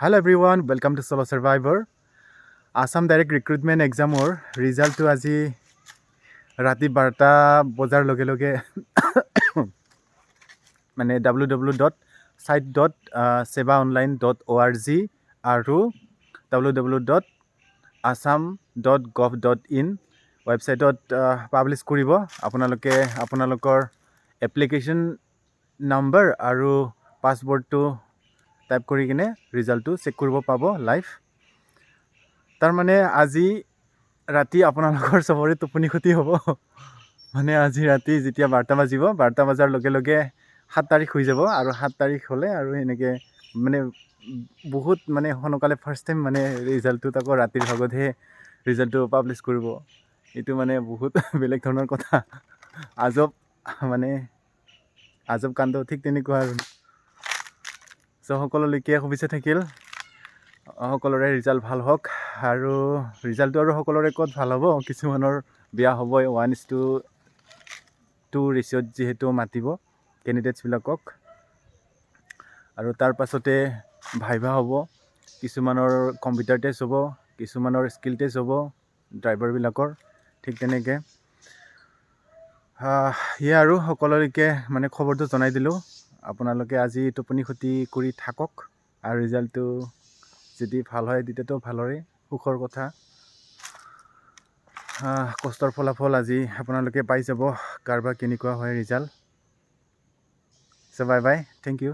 Hello everyone, welcome to Solo Survivor. Assam Direct Recruitment Examor result to আজি ৰাতি 12টা বজাৰ লগে লগে মানে www.site.sebaonline.org আৰু www.assam.gov.in ৱেবছাইটত পাব্লিছ কৰিব। আপোনালোকে আপোনালোকৰ এপ্লিকেশ্যন নম্বৰ আৰু পাছৱৰ্ডটো টাইপ কৰি কিনে ৰিজাল্টটো চেক কৰিব পাব লাইভ। তাৰমানে আজি ৰাতি আপোনালোকৰ চবৰে টোপনি ক্ষতি হ'ব। মানে আজি ৰাতি যেতিয়া 12টা বাজিব, 12টা বজাৰ লগে লগে 7 তাৰিখ হৈ যাব আৰু 7 তাৰিখ হ'লে আৰু এনেকৈ মানে বহুত মানে সোনকালে ফাৰ্ষ্ট টাইম মানে ৰিজাল্টটো আকৌ ৰাতিৰ ভাগতহে ৰিজাল্টটো পাব্লিছ কৰিব। এইটো মানে বহুত বেলেগ ধৰণৰ কথা, আজব কাণ্ড ঠিক তেনেকুৱা আৰু। চ' সকলোলৈকে শুভেচ্ছা থাকিল, সকলোৰে ৰিজাল্ট ভাল হওক। আৰু ৰিজাল্টটো আৰু সকলোৰে ক'ত ভাল হ'ব, কিছুমানৰ বেয়া হ'বই। 1:2 ৰেচিঅ'ত যিহেতু মাতিব কেণ্ডিডেটছবিলাকক। আৰু তাৰ পাছতে ভাইভা হ'ব, কিছুমানৰ কম্পিউটাৰ টেষ্ট হ'ব, কিছুমানৰ স্কিল টেষ্ট হ'ব ড্ৰাইভাৰবিলাকৰ। ঠিক তেনেকৈ সেয়া আৰু সকলোলৈকে মানে খবৰটো জনাই দিলোঁ। আপোনালোকে আজি টোপনি ক্ষতি কৰি থাকক, আৰু ৰিজাল্টটো যদি ভাল হয় তেতিয়াতো ভালৰে সুখৰ কথা। কষ্টৰ ফলাফল আজি আপোনালোকে পাই যাব, কাৰোবাৰ কেনেকুৱা হয় ৰিজাল্ট। চ' বাই বাই, থেংক ইউ।